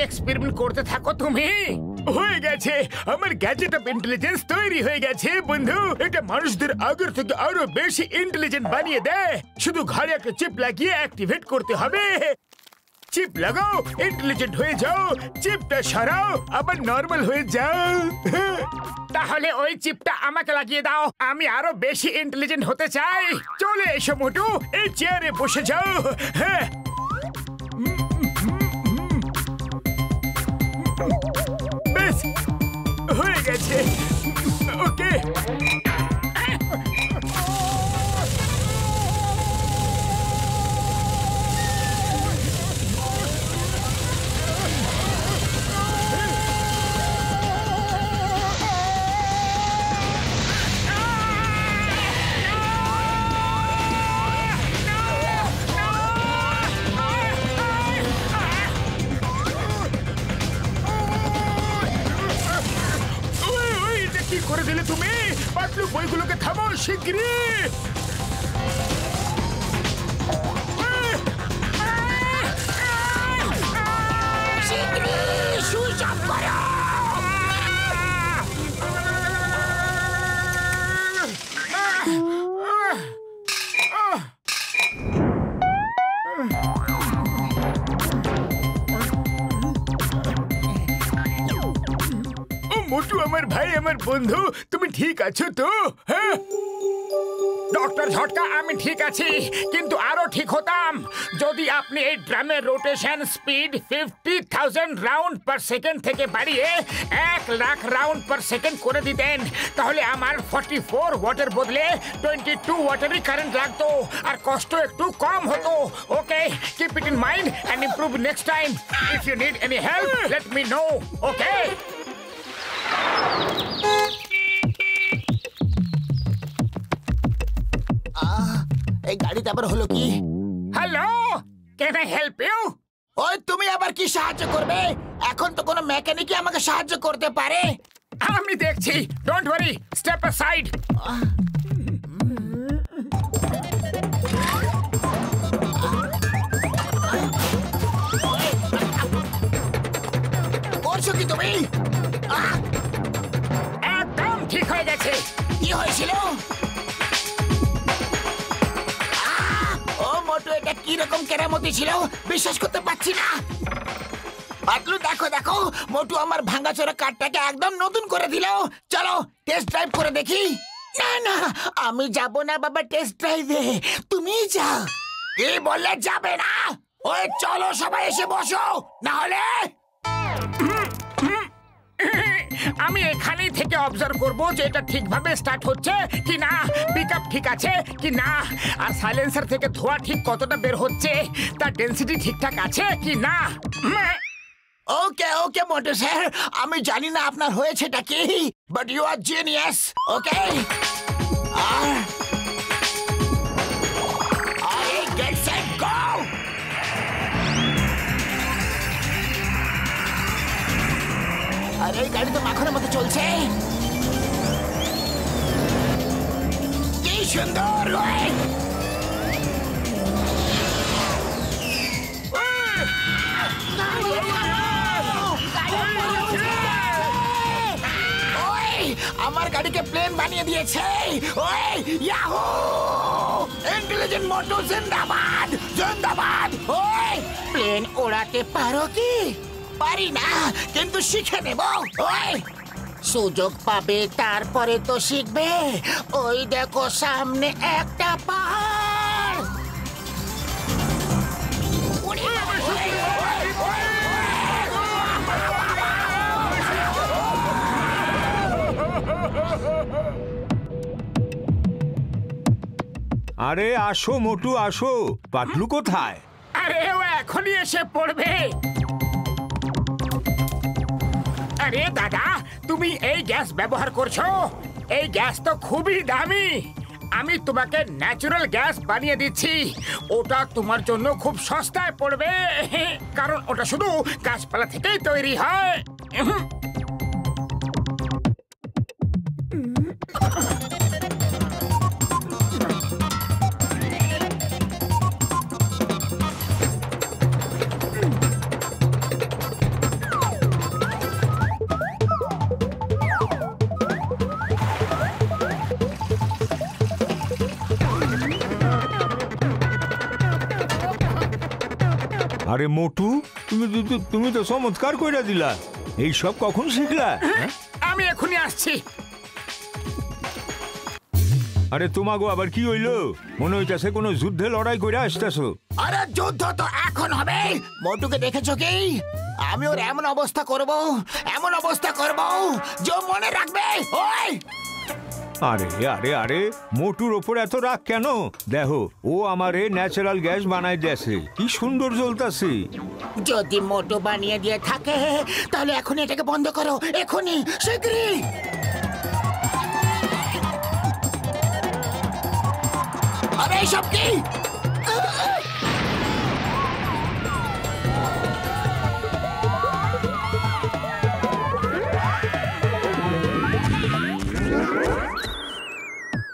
Experiment করতে থাকো তুমি। হয়ে গেছে, আমার গ্যাজেট অফ ইন্টেলিজেন্স তৈরি হয়ে গেছে বন্ধু। এটা মানুষদের আগের থেকে আরো বেশি ইন্টেলিজেন্ট বানিয়ে দেয়। শুধু ঘরে একটা চিপ লাগিয়ে অ্যাক্টিভেট করতে হবে। চিপ লাগাও, ইন্টেলিজেন্ট হয়ে যাও। চিপটা সরাও, আবার নরমাল হয়ে যাও। তাহলে ওই চিপটা আমাকে লাগিয়ে দাও, আমি আরো বেশি ইন্টেলিজেন্ট হতে চাই। চলে এসো মোটু, এই চেয়ারে বসে যাও। হ্যাঁ, বেশ হয়ে গেছে। ওকে, করে দিলে তুমি। পাতলু বইগুলোকে থামো শিগগিরই। সুইচ অফ করো। মোটু আমার ভাই, আমার বন্ধু, তুমি ঠিক আছো তো? হ্যাঁ ডক্টর ঝটকা, আমি ঠিক আছি, কিন্তু আরো ঠিক হতাম যদি আপনি এই ড্রামের rotation speed 50,000 round per second থেকে বাড়িয়ে 1,00,000 রাউন্ড পার সেকেন্ড করে দিতেন। তাহলে আমার 44 ওয়াটের বদলে 22 ওয়াটেরই কারেন্ট লাগতো, আর কষ্ট একটু কম হতো। Okay, keep it in mind and improve next time. If you need any help let me know. Okay, এই গাড়িতে আবার হলো কি? Hello, can I help you? ওই তুমি আবার কি সাহায্য করবে? এখন তো কোনো মেকানিকই আমাকে সাহায্য করতে পারে। আমি দেখছি, ডোন্ট ওয়ারি, স্টেপ অ্যাসাইড। করছো কি তুমি? একদম ঠিক হয়ে গেছে। কি হয়েছিল? ও মোটু, এটা কি রকম কেরামতি ছিল, বিশ্বাস করতে পারছি না। পাতলু দেখো দেখো, মোটু আমার ভাঙাচোরা কারটাকে একদম নতুন করে দিল। চলো টেস্ট ড্রাইভ করে দেখি। না না, আমি যাব না বাবা টেস্ট ড্রাইভে, তুমিই যাও। কি বললে যাবে না? ওই চলো সবাই এসে বসো, না হলে আমি এখানেই থেকে অবজার্ভ করব যে এটা ঠিকভাবে স্টার্ট হচ্ছে কি না, পিকআপ ঠিক আছে কি না, আর সাইলেন্সার থেকে ধোঁয়া ঠিক কতটা বের হচ্ছে, তার ডেনসিটি ঠিকঠাক আছে কি না। ওকে ওকে মোটু স্যার, আমি জানি না আপনার হয়েছেটা কি, but you are genius. Okay, get set go. আরে এই গাড়ি তো মাখনের মতো চলছে, কি সুন্দর। আমার গাড়িকে প্লেন বানিয়ে দিয়েছে। ওই ইয়াহু, ইন্টেলিজেন্ট মোটু জিন্দাবাদ জিন্দাবাদ। ওই প্লেন ওড়াতে পারো কি? পারি না, কিন্তু শিখে নেব। ওই সুযোগ পাবে, তারপরে তো শিখবে। ওই দেখো সামনে একটা পাহাড়। আরে আসো মোটু আসো, পাতলু কোথায়? আরে ও এখনই এসে পড়বে। আরে দাদা, তুমি এই গ্যাস ব্যবহার করছো? এই গ্যাস তো খুবই দামি। আমি তোমাকে ন্যাচারাল গ্যাস বানিয়ে দিচ্ছি, ওটা তোমার জন্য খুব সস্তায় পড়বে, কারণ ওটা শুধু গাছপালা থেকেই তৈরি হয়। আরে মোটু, তুমি তো চমৎকার কইরা দিলা। এই সব কখন শিখলা? আমি এখনই আসছি। আরে তোমাগো আবার কি হইলো? মনে হইতাছে কোনো যুদ্ধে লড়াই কইরা আসতেছো। আরে যুদ্ধ তো এখন হবে। মোটুকে দেখেছো কি? আমি ওর এমন অবস্থা করব যে ও মনে রাখবে। ওই আরে আরে আরে, মোটুর ওপর এত রাগ কেন? দেখো, ও আমারে ন্যাচারাল গ্যাস বানাই দিয়েছে, কি সুন্দর জ্বলতাছে। যদি মোটু বানিয়ে দিয়ে থাকে তাহলে এখনই এটাকে বন্ধ করো, এখনই, শীঘ্রই। আরে এইসব কি?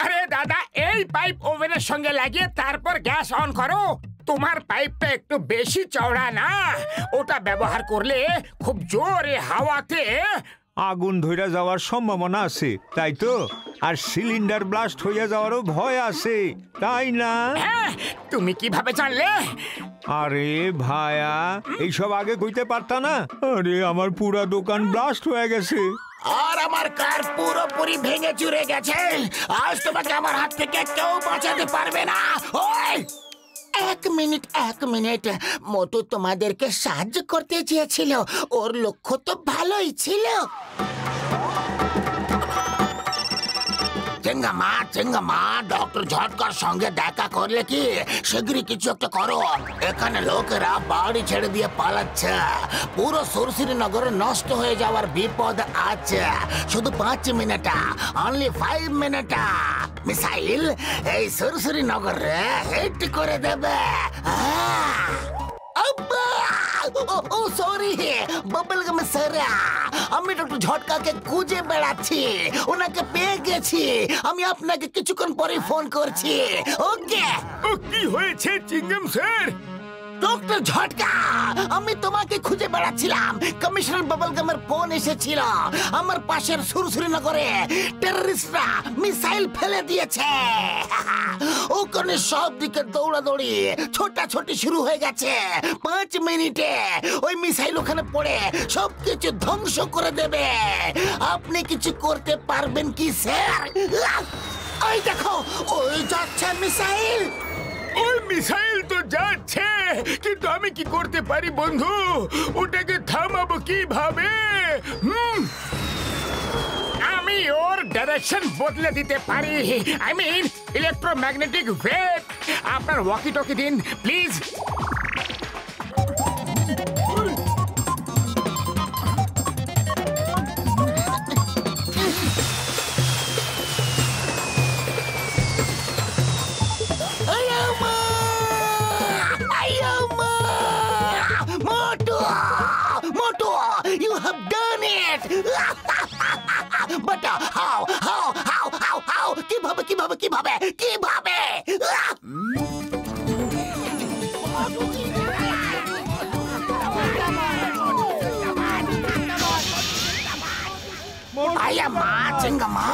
আরে দাদা, এই পাইপ ওভেনের সঙ্গে লাগিয়ে তারপর গ্যাস অন করো। তোমার পাইপটা একটু বেশি চওড়া না, ওটা ব্যবহার করলে খুব জোরে হাওয়াতে আগুন ধইরা যাওয়ার সম্ভাবনা আছে, তাই তো? আর সিলিন্ডার ব্লাস্ট হইয়া যাওয়ারও ভয় আছে, তাই না? হ্যাঁ, তুমি কিভাবে জানলে? আরে ভায়া, এইসব আগে কইতে পারতা না? আরে আমার পুরা দোকান ব্লাস্ট হয়ে গেছে। আর আমার কার পুরোপুরি ভেঙে চুরে গেছে। আজ তোমাকে আমার হাত থেকে কেউ বাঁচাতে পারবে না। ওই এক মিনিট, মোটু তোমাদেরকে সাহায্য করতে চেয়েছিল, ওর লক্ষ্য তো ভালোই ছিল। চেঙ্গামা, ডক্টর ঝটকার সঙ্গে দেখা করলে কি? শীঘ্রই কিছু একটা করো। এখানে লোকেরা বাড়ি ছেড়ে দিয়ে পালাচ্ছে, পুরো সুরসিরি নগর নষ্ট হয়ে যাওয়ার বিপদ আছে। শুধু 5 মিনিট, অনলি 5 মিনিট মিসাইল এই সুরসিরি নগরে হিট করে দেবে। ও সরি বাবলগাম স্যার, আমি ডক্টর ঝটকাকে খুঁজে বেড়াচ্ছি, ওনাকে পেয়ে গেছি। আমি আপনাকে কিছুক্ষণ পরে ফোন করছি। ওকে। ও, কি হয়েছে চিঙ্গম স্যার? ডক্টর ঝটকা, আমি তোমাকে খুঁজে বেড়াচ্ছিলাম। কমিশনার বাবলগামের ফোন এসেছিল। আমার পাশের সুরসুরি নগরে টেররিস্টরা মিসাইল ফেলে দিয়েছে। ওখানে সব দিকে দৌড়াদৌড়ি, ছোটাছুটি শুরু হয়ে গেছে। 5 মিনিটে ওই মিসাইল ওখানে পড়ে সবকিছু ধ্বংস করে দেবে। আপনি কিছু করতে পারবেন কি স্যার? ওই দেখো, ওই যাচ্ছে মিসাইল। ওই মিসাইল তো যাচ্ছে, কিন্তু আমি কি করতে পারি বন্ধু? ওটাকে থামাবো কিভাবে? আমি ওর ডাইরেকশন বদলে দিতে পারি। I mean electromagnetic wave. আপনার ওয়াকি টকি দিন please. Motu, you have done it! But how? কিভাবে? আয়ামা, চেঙ্গামা,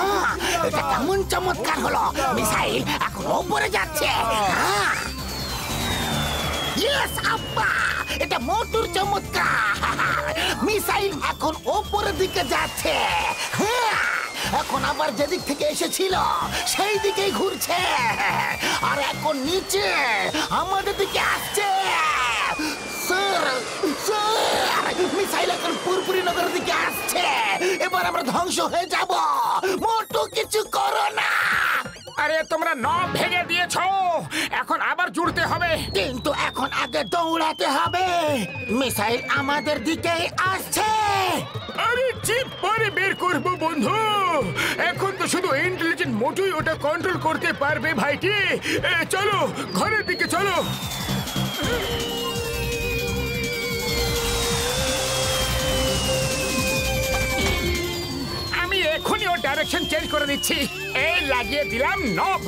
এটা কেমন চমৎকার হলো! মিসাইল এখন উপরে যাচ্ছে। ইয়েস আব্বা, এটা মোটুর চমৎকার। মিসাইল এখন উপরের দিকে যাচ্ছে। এখন আবার যেদিক থেকে এসেছিল সেই দিকেই ঘুরছে, আর এখন নিচে আমাদের দিকে আসছে। মিসাইল এখন পুরপুরি নগরের দিকে আসছে। এবার আমরা ধ্বংস হয়ে যাব। মোটু কিছু করো না। আরে তোমরা নব ভেঙে দিয়েছো, এখন আবার জুড়তে হবে। কিন্তু এখন আগে দৌড়াতে হবে। মিসাইল আমাদের দিকে আসছে। আরে চিপ পরে বের করবো বন্ধু। এখন তো শুধু ইন্টেলিজেন্ট মোটুই ওটা কন্ট্রোল করতে পারবে ভাইটি। চলো ঘরের দিকে চলো। আমি এখনই ওর ডাইরেকশন চেঞ্জ করে দিচ্ছি। এই লাগিয়ে দিলাম নব।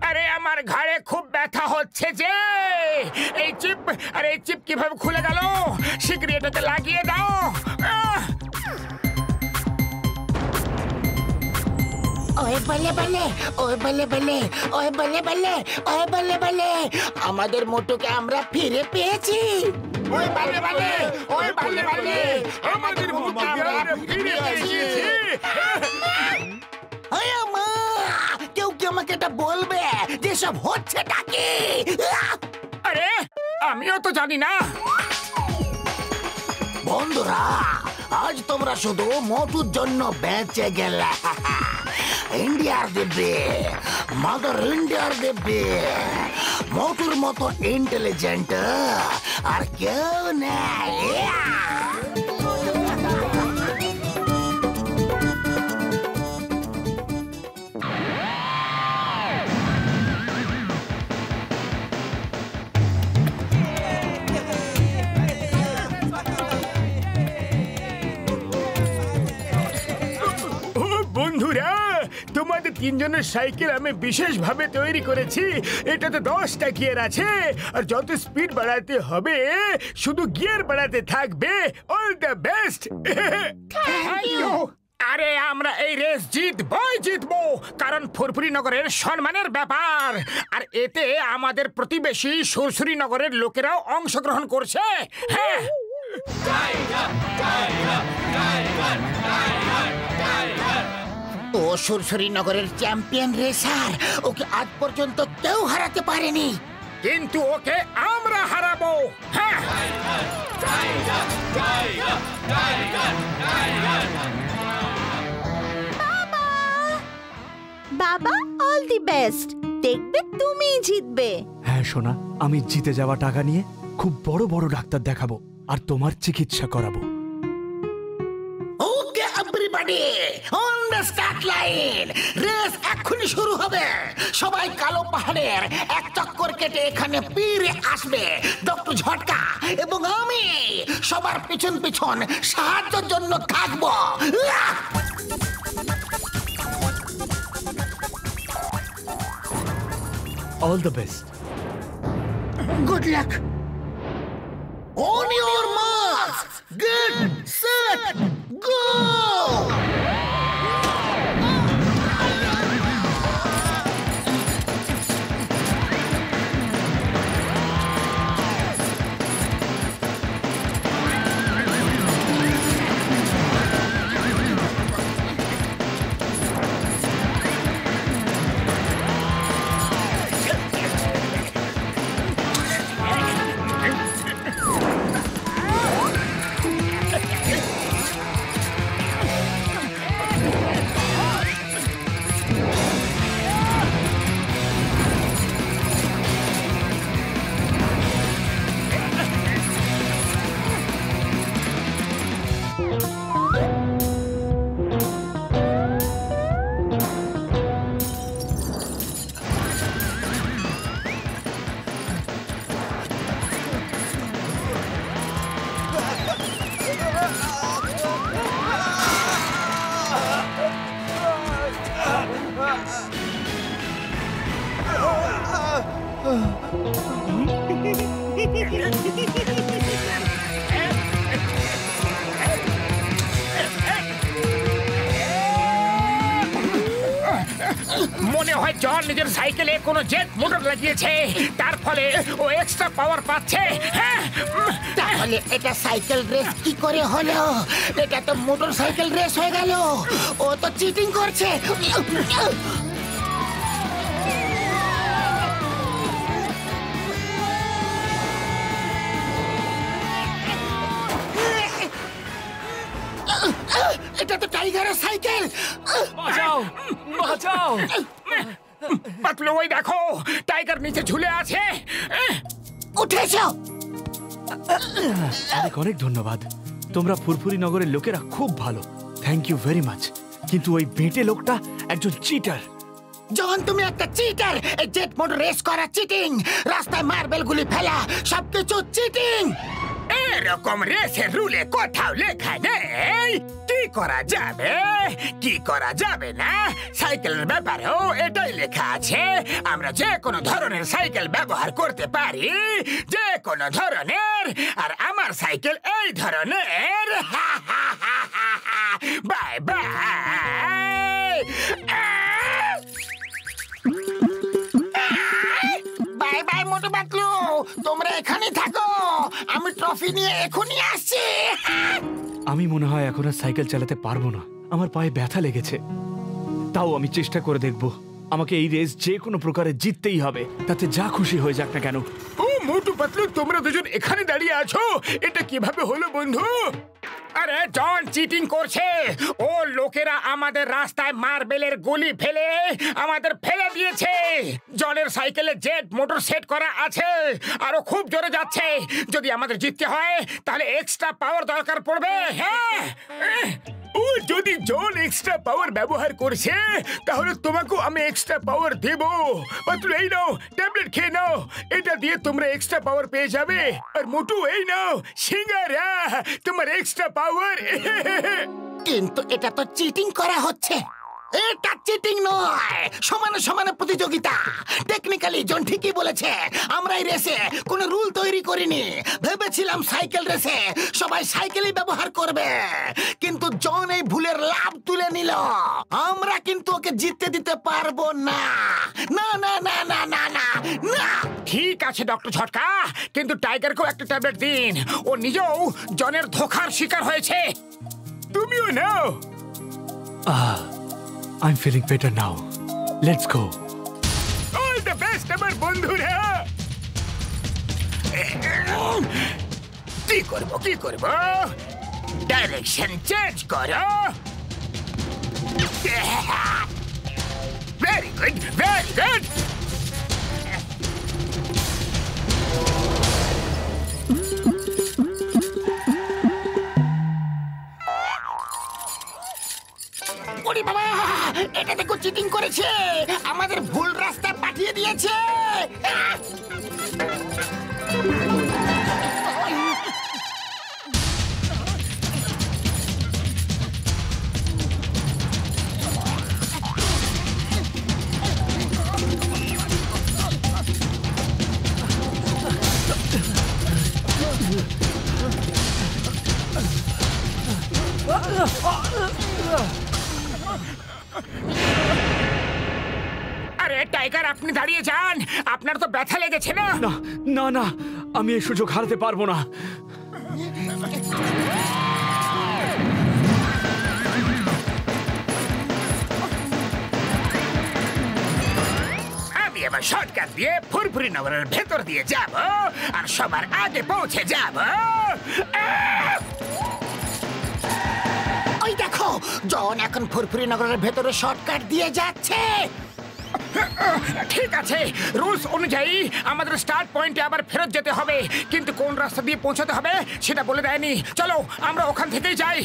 আরে আমার ঘাড়ে খুব ব্যথা হচ্ছে। যাচ্ছে যে এই চিপ, আরে এই চিপ কিভাবে খুলে গেল? শীঘ্রই এটাকে লাগিয়ে দাও। ওই বলে বলে, ওই বলে বলে, ওই বলে বলে, ওই বলে বলে, আমাদের মোটুকে আমরা ফিরে পেয়েছি। ওই বলে বলে, ওই বলে বলে, আমাদের মোটুকে আমরা ফিরে পেয়েছি। মা, কেউ কি আমাকে এটা বলবে যে সব হচ্ছেটা কি? আরে আমিও তো জানি না। বন্ধুরা, আজ তোমরা শুধু মোটুর জন্য বেঁচে গেলে। ইন্ডিয়ার দিব্যে, মাদার ইন্ডিয়ার দিব্যে, মোটুর মতো ইন্টেলিজেন্ট আর কেউ নেই। বন্ধুরা, তোমাদের তিনজনের সাইকেল আমি বিশেষভাবে তৈরি করেছি। এটাতে 10টা গিয়ার আছে, আর যত স্পিড বাড়াতে হবে শুধু গিয়ার বাড়াতে থাকবে। All the best. Thank you. আরে আমরা এই রেস জিতবো, কারণ ফুরফুরি নগরের সম্মানের ব্যাপার। আর এতে আমাদের প্রতিবেশী সুরসুরি নগরের লোকেরাও অংশগ্রহণ করছে। হ্যাঁ, ও সুরসুরি নগরের চ্যাম্পিয়ন রেসার, ওকে আজ পর্যন্ত কেউ হারাতে পারেনি, কিন্তু ওকে আমরা হারাবো। হ্যাঁ, বাবা, অল দি বেস্ট। দেখবে তুমিই জিতবে। হ্যাঁ সোনা, আমি জিতে যাওয়া টাকা নিয়ে খুব বড় বড় ডাক্তার দেখাবো আর তোমার চিকিৎসা করাবো। Okay everybody, on the start line. Race এখনই শুরু হবে। সবাই কালো পাহাড়ের এক চক্কর কেটে এখানে ফিরে আসবে। ডক্টর ঝটকা এবং আমি সবার পিছন পিছন সাহায্যের জন্য থাকবো। All the best. Good luck. On your marks, get set, go! মনে হয় জন নিজের সাইকেলে কোনো জেট মোটর লাগিয়েছে, তার ফলে ও এক্সট্রা পাওয়ার পাচ্ছে। হ্যাঁ, তাহলে এটা সাইকেল রেস কি করে হলো? এটা তো মোটর সাইকেল রেস হয়ে গেল। ও তো চিটিং করছে। এটা তো টাইগারের সাইকেল। বাঁচাও, বাঁচাও। পাতলু, ওই দেখো টাইগার নিচে ঝুলে আছে। উঠেছো? অনেক অনেক ধন্যবাদ। তোমরা ফুরফুরি নগরের লোকেরা খুব ভালো, থ্যাংক ইউ ভেরি মাচ। কিন্তু ওই বেটে লোকটা একজন চিটার। যখন তুমি একটা চিটার, এই জেট মোটর রেস করা চিটিং, রাস্তায় মার্বেল গুলি ফেলা সবকিছু চিটিং। এরকম রেসের রুলে কোথাও লেখা নেই কি করা যাবে কি করা যাবে না। সাইকেলের ব্যাপারেও এটাই লেখা আছে, আমরা যে কোনো ধরনের সাইকেল ব্যবহার করতে পারি, যে কোনো ধরনের। আর আমার সাইকেল এই ধরনের। Bye bye. Bye bye Motu Patlu, তোমরা এখানে থাকো, আমি ট্রফি নিয়ে এখনই আসছি। আমি মনে হয় এখন আর সাইকেল চালাতে পারবো না, আমার পায়ে ব্যথা লেগেছে। তাও আমি চেষ্টা করে দেখব। আমাকে এই রেস যে কোনো প্রকারে জিততেই হবে, তাতে যা খুশি হয়ে যাক না কেন। ও মোটু পাতলু, তোমরা দুজন এখানে দাঁড়িয়ে আছো, এটা কিভাবে হলো বন্ধু? আরে জন চিটিং করছে। ও লোকেরা আমাদের রাস্তায় মার্বেলের গলি ফেলে আমাদের ফেলে দিয়েছে। জনের সাইকেলে জেট মোটর সেট করা আছে, আরো খুব জোরে যাচ্ছে। যদি আমাদের জিততে হয় তাহলে এক্সট্রা পাওয়ার দরকার পড়বে। হ্যাঁ, ও যদি জন এক্সট্রা পাওয়ার ব্যবহার করছে তাহলে তোমাকেও আমি এক্সট্রা পাওয়ার দেব। পাতলু এই নাও, ট্যাবলেট খেয়ে নাও, এটা দিয়ে তোমরা এক্সট্রা পাওয়ার পেয়ে যাবে। আর মোটু এই নাও সিঙ্গারা, তোমার এক্সট্রা পাওয়ার। কিন্তু এটা তো চিটিং করা হচ্ছে। এটা চিটিং নয়, সমানে সমানে প্রতিযোগিতা। টেকনিক্যালি জন ঠিকই বলেছে, আমরা এই রেসে কোনো রুল তৈরি করিনি। ভেবেছিলাম সাইকেল রেসে সবাই সাইকেলই ব্যবহার করবে, কিন্তু জন এই ভুলের লাভ তুলে নিল। আমরা কিন্তু ওকে জিততে দিতে পারবো না। না না না না না না না। ঠিক আছে ডক্টর ঝটকা, কিন্তু টাইগারকেও একটা ট্যাবলেট দিন। ও নিজেও জনের ধোঁকার শিকার হয়েছে। তুমিও নাও। I'm feeling better now. Let's go. All the best আমার বন্ধুরা। কি করব? ডাইরেকশন চেঞ্জ করো। Very good, very good. ওরে বাবা, এটা দেখো চিটিং করেছে, আমাদের ভুল রাস্তা পাঠিয়ে দিয়েছে। আরে টাইগার, আপনি দাঁড়িয়ে যান, আপনার তো ব্যথা লেগেছে না? না না না, আমি এই সুযোগ হারাতে পারবো না। আমি এবার শর্টকাট দিয়ে ফুরফুরি নগরের ভেতর দিয়ে যাব আর সবার আগে পৌঁছে যাব। ওই দেখো, জন এখন ফুরফুরি নগরের ভেতরে শর্টকাট দিয়ে যাচ্ছে। ঠিক আছে, রুলস অনুযায়ী আমাদের স্টার্ট পয়েন্টে আবার ফেরত যেতে হবে, কিন্তু কোন রাস্তা দিয়ে পৌঁছাতে হবে সেটা বলে দেয়নি। চলো আমরা ওখান থেকেই যাই।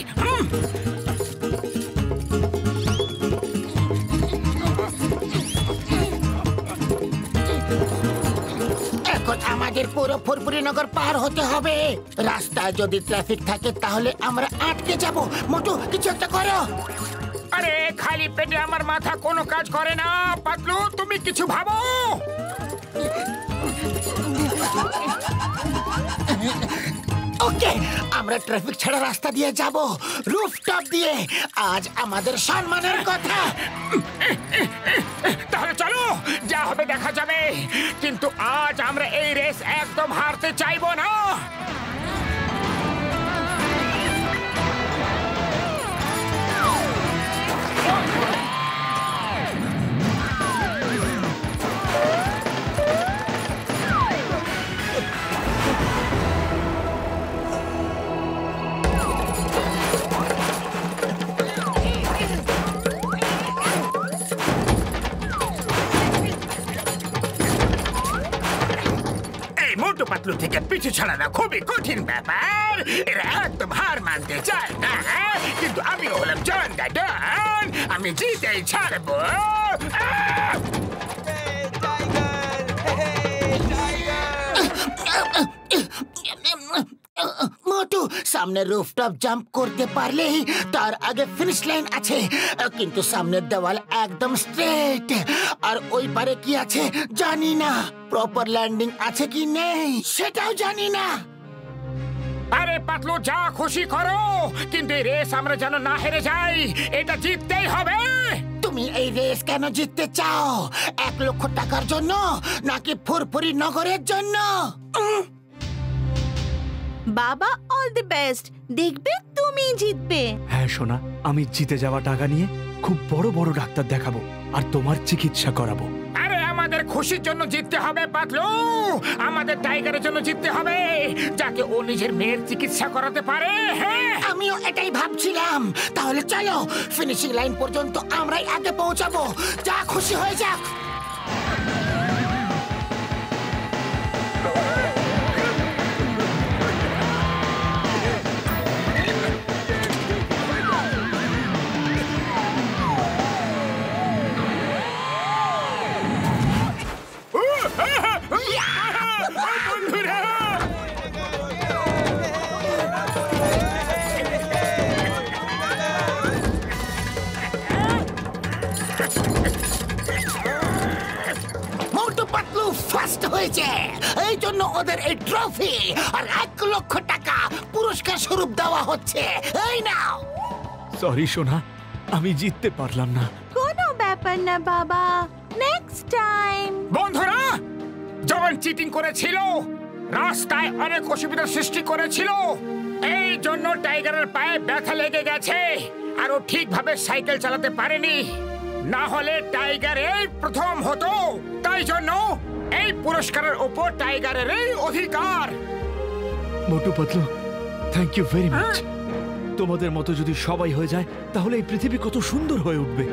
এখন আমাদের পুরো ফুরফুরি নগর পার হতে হবে। রাস্তায় যদি ট্রাফিক থাকে তাহলে আমরা আটকে যাব। মোটু, কিছু একটা করো। আরে খালি পেটে আমার মাথা কোনো কাজ করে না। পাতলু, তুমি কিছু ভাবো। ওকে, আমরা ট্রাফিক ছাড়া রাস্তা দিয়ে যাব, রুফটপ দিয়ে। আজ আমাদের সম্মানের কথা। তাহলে চলো, যা হবে দেখা যাবে, কিন্তু আজ আমরা এই রেস একদম হারতে চাইবো না। মোটু পাতলু থেকে পিছু ছাড়ানো খুবই কঠিন ব্যাপার। এরা একদম হার মানতে চায় না, কিন্তু আমি হলাম জন দ্য ডন, আমি জিতেই ছাড়বো। সামনে রুফটপ জাম্প করতে পারলেই তার আগে ফিনিশ লাইন আছে, কিন্তু সামনের দেওয়াল একদম স্ট্রেট, আর ওই পারে কি আছে জানি না। প্রপার ল্যান্ডিং আছে কি নেই সেটাও জানি না। আরে পাতলু, যা খুশি করো, কিন্তু এই রেস আমরা যেন না হেরে যাই। এটা জিততেই হবে। তুমি এই রেস কেন জিততে চাও? 1 লক্ষ টাকার জন্য নাকি ফুরফুরি নগরের জন্য? বাবা অল দি বেস্ট, দেখবে তুমি জিতবে। হ্যাঁ সোনা, আমি জিতে যাওয়া টাকা নিয়ে খুব বড় বড় ডাক্তার দেখাবো আর তোমার চিকিৎসা করাবো। আরে আমাদের খুশির জন্য জিততে হবে পাতলু, আমাদের টাইগারের জন্য জিততে হবে, যাকে ও নিজের মেয়ের চিকিৎসা করাতে পারে। হ্যাঁ, আমিও এটাই ভাবছিলাম। তাহলে চলো, ফিনিশিং লাইন পর্যন্ত আমরাই আগে পৌঁছাবো, যা খুশি হয়ে যাক। বন্ধুরা, মোটু পাতলু ফার্স্ট হয়েছে, এই জন্য ওদের এই ট্রফি আর 1 লক্ষ টাকা পুরস্কার স্বরূপ দেওয়া হচ্ছে। এই নাও। সরি সোনা, আমি জিততে পারলাম না। কোনো ব্যাপার না বাবা, নেক্সট টাইম। বন্ধুরা, যখন চিটিং করেছিল, রাস্তায় অনেক অসুবিধার সৃষ্টি করেছিল, এই জন্য টাইগারের পায়ে ব্যথা লেগে গেছে আর ও ঠিকভাবে সাইকেল চালাতে পারেনি। না হলে টাইগার এই প্রথম হতো। তাই জন্য এই পুরস্কারের উপর টাইগারের অধিকার। Motu Patlu, thank you very much. তোমাদের মতো যদি সবাই হয়ে যায় তাহলে এই পৃথিবী কত সুন্দর হয়ে উঠবে।